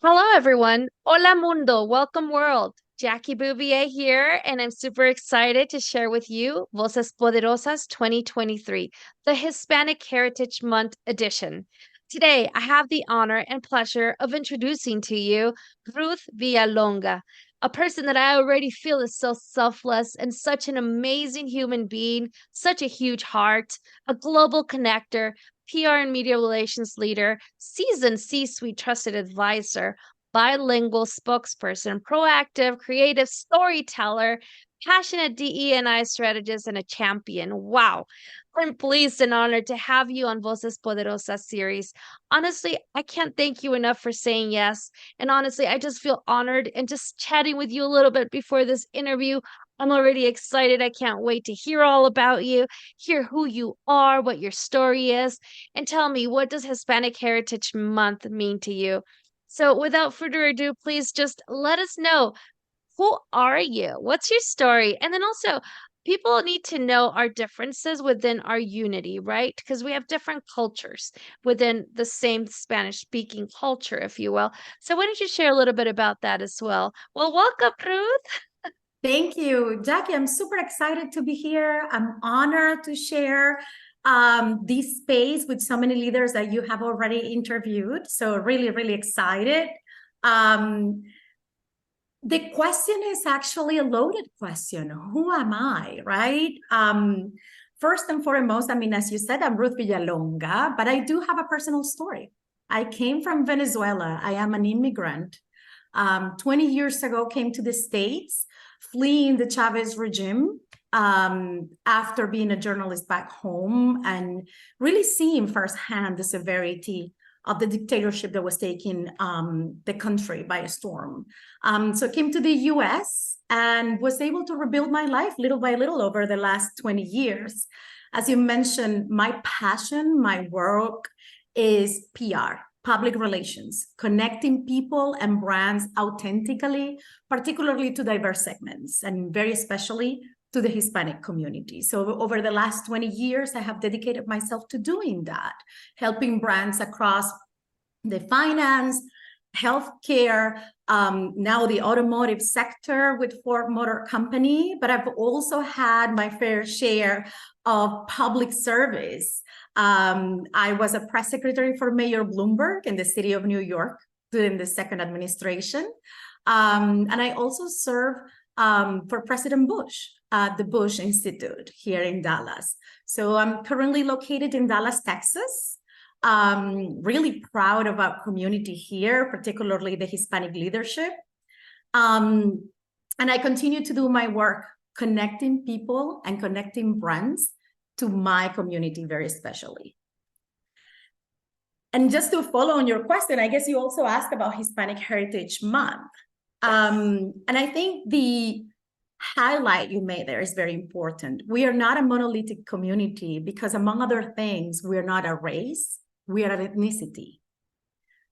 Hello, everyone. Hola, mundo. Welcome, world. Jackie Bouvier here, and I'm super excited to share with you Voces Poderosas 2023, the Hispanic Heritage Month edition. Today, I have the honor and pleasure of introducing to you Ruth Villalonga, a person that I already feel is so selfless and such an amazing human being, such a huge heart, a global connector, PR and media relations leader, seasoned C suite trusted advisor, bilingual spokesperson, proactive, creative storyteller, passionate DE&I strategist, and a champion. Wow. I'm pleased and honored to have you on Voces Poderosas series. Honestly, I can't thank you enough for saying yes. And honestly, I just feel honored and just chatting with you a little bit before this interview. I'm already excited. I can't wait to hear all about you, hear who you are, what your story is, and tell me, what does Hispanic Heritage Month mean to you? So, without further ado, please just let us know, who are you? What's your story? And then also, people need to know our differences within our unity, right? Because we have different cultures within the same Spanish speaking culture, if you will. So, why don't you share a little bit about that as well? Well, welcome, Ruth. Thank you, Jackie. I'm super excited to be here. I'm honored to share this space with so many leaders that you have already interviewed. So really, really excited. Um, the question is actually a loaded question. Who am I, right? First and foremost, I mean, as you said, I'm Ruth Villalonga, but I do have a personal story. I came from Venezuela. I am an immigrant. 20 years ago, came to the States, fleeing the Chavez regime after being a journalist back home and really seeing firsthand the severity of the dictatorship that was taking the country by a storm. So I came to the US and was able to rebuild my life little by little over the last 20 years. As you mentioned, my passion, my work is PR, public relations, connecting people and brands authentically, particularly to diverse segments, and very especially to the Hispanic community. So over the last 20 years, I have dedicated myself to doing that, helping brands across the finance, healthcare, now the automotive sector with Ford Motor Company, but I've also had my fair share of public service. I was a press secretary for Mayor Bloomberg in the city of New York during the second administration. And I also served for President Bush at the Bush Institute here in Dallas. So I'm currently located in Dallas, Texas. Really proud of our community here, particularly the Hispanic leadership. And I continue to do my work connecting people and connecting brands to my community very especially. And just to follow on your question, I guess you also asked about Hispanic Heritage Month. And I think the highlight you made there is very important. We are not a monolithic community because, among other things, we're not a race, we are an ethnicity.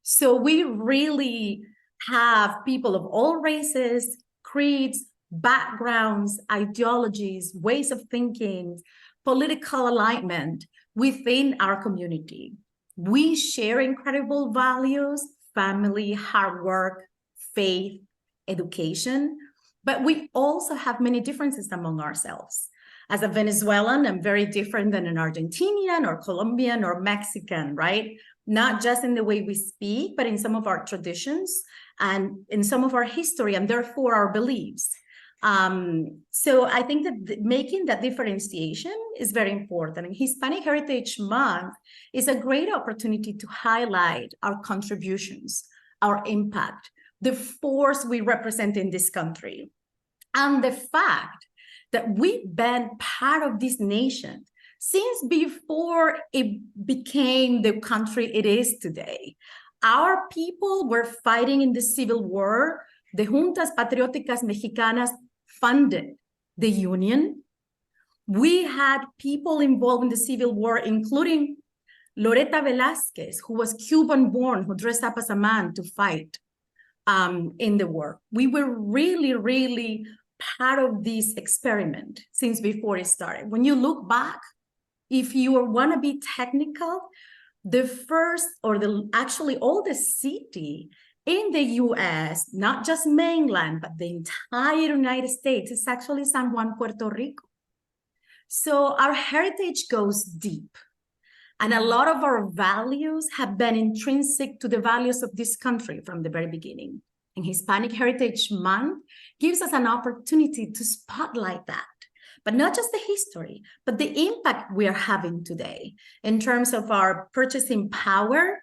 So we really have people of all races, creeds, backgrounds, ideologies, ways of thinking, political alignment within our community. We share incredible values: family, hard work, faith, education, but we also have many differences among ourselves. As a Venezuelan, I'm very different than an Argentinian or Colombian or Mexican, right? Not just in the way we speak, but in some of our traditions and in some of our history, and therefore our beliefs. So I think that making that differentiation is very important. And Hispanic Heritage Month is a great opportunity to highlight our contributions, our impact, the force we represent in this country, and the fact that we've been part of this nation since before it became the country it is today. Our people were fighting in the Civil War. The Juntas Patrióticas Mexicanas funded the Union. We had people involved in the Civil War, including Loretta Velázquez, who was Cuban-born, who dressed up as a man to fight in the war. We were really, really part of this experiment since before it started. When you look back, if you want to be technical, the first or the actually oldest city in the US, not just mainland, but the entire United States, is actually San Juan, Puerto Rico. So our heritage goes deep. And a lot of our values have been intrinsic to the values of this country from the very beginning. And Hispanic Heritage Month gives us an opportunity to spotlight that. But not just the history, but the impact we are having today in terms of our purchasing power,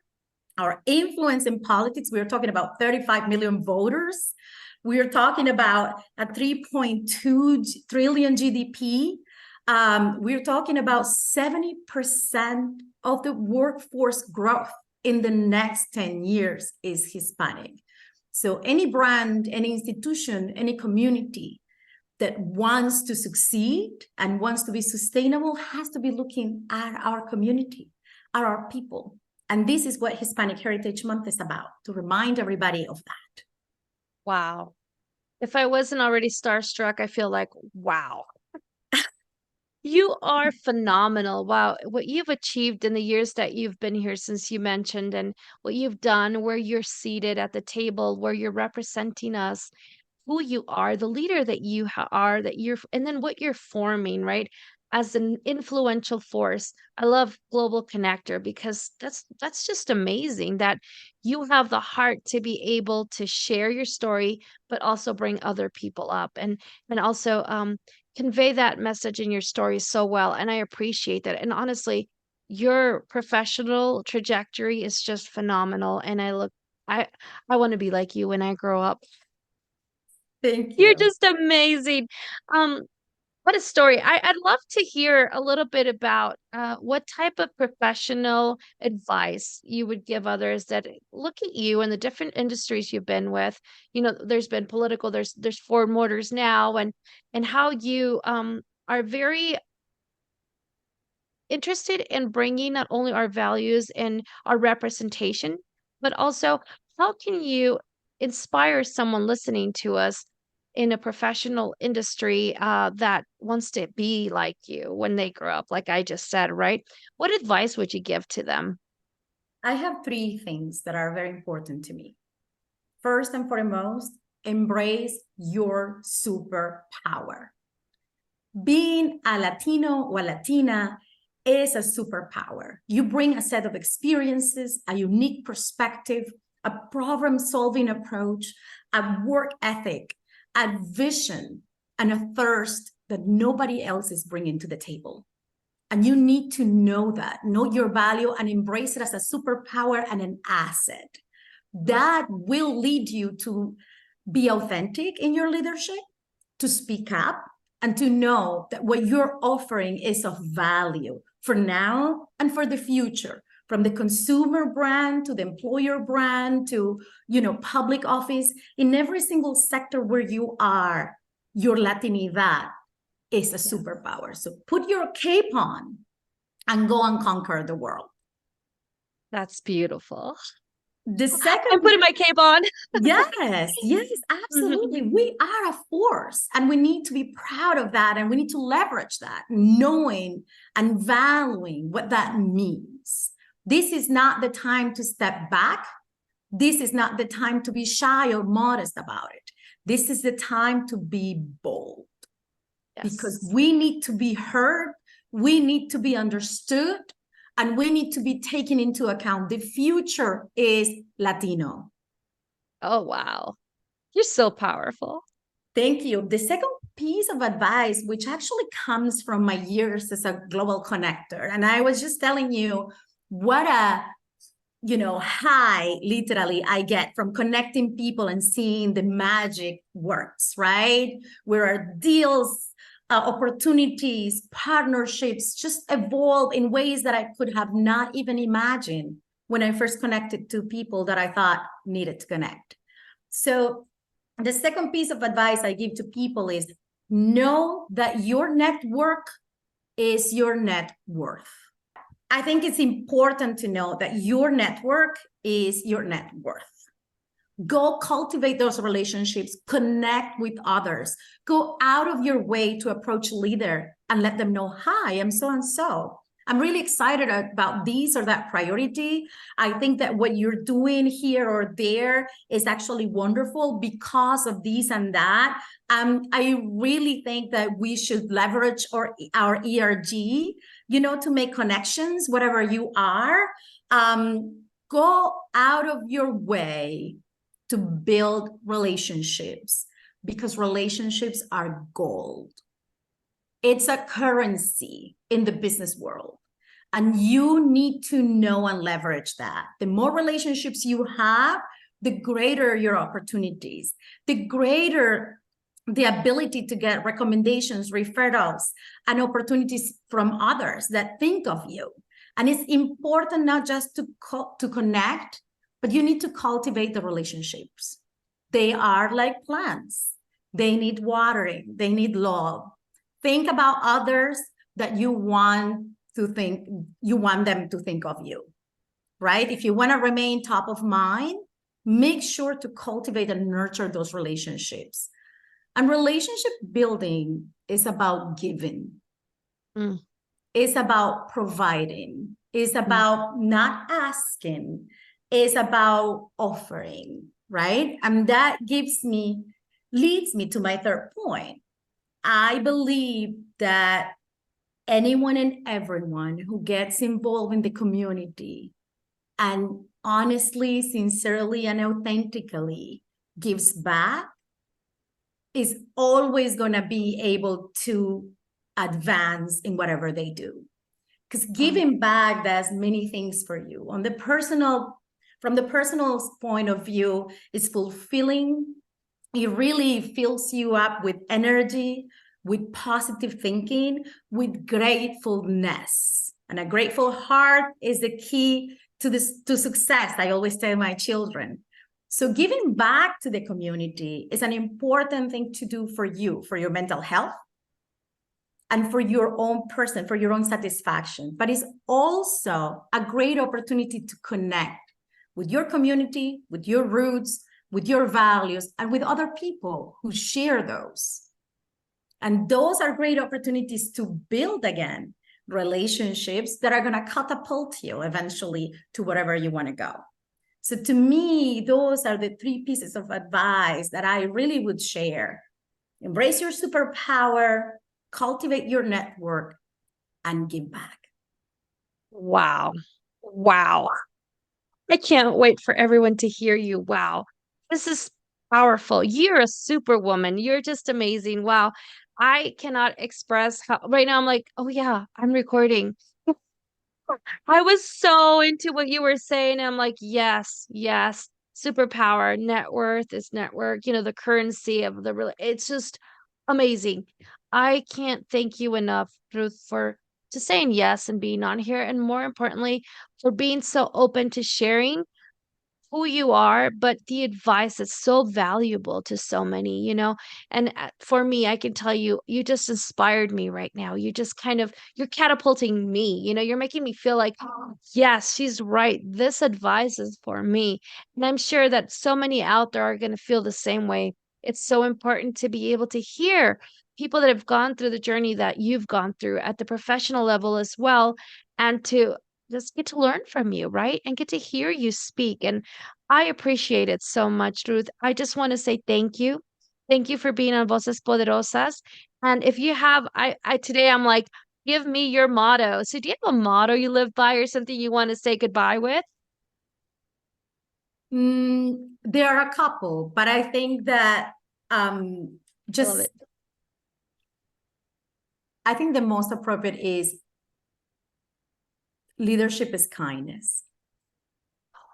our influence in politics. We are talking about 35 million voters. We are talking about a 3.2 trillion GDP. We're talking about 70% of the workforce growth in the next 10 years is Hispanic. So any brand, any institution, any community that wants to succeed and wants to be sustainable has to be looking at our community, at our people. And this is what Hispanic Heritage Month is about, to remind everybody of that. Wow. If I wasn't already starstruck, I feel like, wow. You are phenomenal. Wow. What you've achieved in the years that you've been here, since you mentioned, and what you've done, where you're seated at the table, where you're representing us, who you are, the leader that you are, and then what you're forming, right? As an influential force. I love Global Connector because that's just amazing that you have the heart to be able to share your story, but also bring other people up and also convey that message in your story so well. And I appreciate that. And honestly, your professional trajectory is just phenomenal. And I want to be like you when I grow up. Thank You're you. just amazing. Um, what a story. I'd love to hear a little bit about what type of professional advice you would give others that look at you and the different industries you've been with. You know, there's been political, there's Ford Motors now, and how you are very interested in bringing not only our values and our representation, but also how can you inspire someone listening to us in a professional industry that wants to be like you when they grow up, like I just said, right? What advice would you give to them? I have three things that are very important to me. First and foremost, embrace your superpower. Being a Latino or a Latina is a superpower. You bring a set of experiences, a unique perspective, a problem-solving approach, a work ethic, a vision, and a thirst that nobody else is bringing to the table. And you need to know that, know your value, and embrace it as a superpower and an asset. That will lead you to be authentic in your leadership, to speak up, and to know that what you're offering is of value for now and for the future, from the consumer brand to the employer brand to, public office. In every single sector where you are, your Latinidad is a superpower. So put your cape on and go and conquer the world. That's beautiful. The second, I'm putting my cape on. yes, absolutely. We are a force and we need to be proud of that. And we need to leverage that, knowing and valuing what that means. This is not the time to step back. This is not the time to be shy or modest about it. This is the time to be bold. Yes. Because we need to be heard. We need to be understood. And we need to be taken into account. The future is Latino. Oh, wow. You're so powerful. Thank you. The second piece of advice, which actually comes from my years as a global connector, and I was just telling you what a high literally I get from connecting people and seeing the magic works, right? Where our deals, opportunities, partnerships just evolve in ways that I could have not even imagined when I first connected to people that I thought needed to connect. So the second piece of advice I give to people is know that your network is your net worth. I think it's important to know that your network is your net worth. Go cultivate those relationships, connect with others, go out of your way to approach a leader and let them know, hi, I'm so-and-so. I'm really excited about this or that priority. I think that what you're doing here or there is actually wonderful because of this and that. I really think that we should leverage our ERG, to make connections, whatever you are. Go out of your way to build relationships, because relationships are gold. It's a currency in the business world, and you need to know and leverage that. The more relationships you have, the greater your opportunities, the greater the ability to get recommendations, referrals, and opportunities from others that think of you. And it's important not just to connect, but you need to cultivate the relationships. They are like plants. They need watering. They need love. Think about others that you want them to think of you, right? If you want to remain top of mind, make sure to cultivate and nurture those relationships. And relationship building is about giving. It's about providing. It's about not asking. It's about offering, right? And that leads me to my third point. I believe that anyone and everyone who gets involved in the community and honestly, sincerely, and authentically gives back is always going to be able to advance in whatever they do. Because giving back does many things for you. From the personal point of view, it's fulfilling. It really fills you up with energy, with positive thinking, with gratefulness. And a grateful heart is the key to success, I always tell my children. So giving back to the community is an important thing to do for you, for your mental health, and for your own person, for your own satisfaction. But it's also a great opportunity to connect with your community, with your roots, with your values, and with other people who share those. And those are great opportunities to build, again, relationships that are going to catapult you eventually to wherever you want to go. So to me, those are the three pieces of advice that I really would share. Embrace your superpower, cultivate your network, and give back. Wow. Wow. I can't wait for everyone to hear you. Wow. This is powerful. You're a superwoman. You're just amazing. Wow. I cannot express how right now I'm like, oh yeah, I'm recording. I was so into what you were saying. I'm like, yes, yes. Superpower, net worth is network, the currency of the real. It's just amazing. I can't thank you enough, Ruth, for just saying yes and being on here. And more importantly, for being so open to sharing who you are, but the advice is so valuable to so many. And for me, I can tell you, you just inspired me right now. You just you're catapulting me. You're making me feel like, oh, yes, she's right. This advice is for me. And I'm sure that so many out there are going to feel the same way. It's so important to be able to hear people that have gone through the journey that you've gone through at the professional level as well, and to just get to learn from you, right? And get to hear you speak. And I appreciate it so much, Ruth. I just want to say thank you. Thank you for being on Voces Poderosas. And if you have, I today I'm like, give me your motto. So do you have a motto you live by or something you want to say goodbye with? There are a couple, but I think that I love it. I think the most appropriate is leadership is kindness.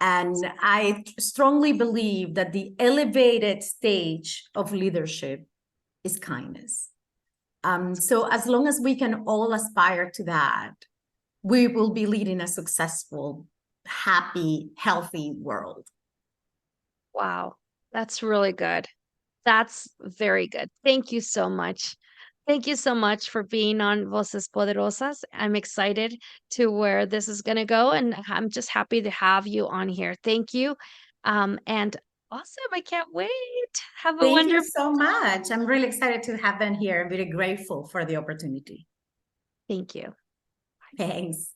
And I strongly believe that the elevated stage of leadership is kindness. So as long as we can all aspire to that, we will be leading a successful, happy, healthy world. Wow. That's really good. That's very good. Thank you so much. Thank you so much for being on Voces Poderosas. I'm excited to where this is going to go, and I'm just happy to have you on here. Thank you. And awesome. I can't wait. Have a Thank you wonderful so much. I'm really excited to have been here. I'm very grateful for the opportunity. Thank you. Thanks.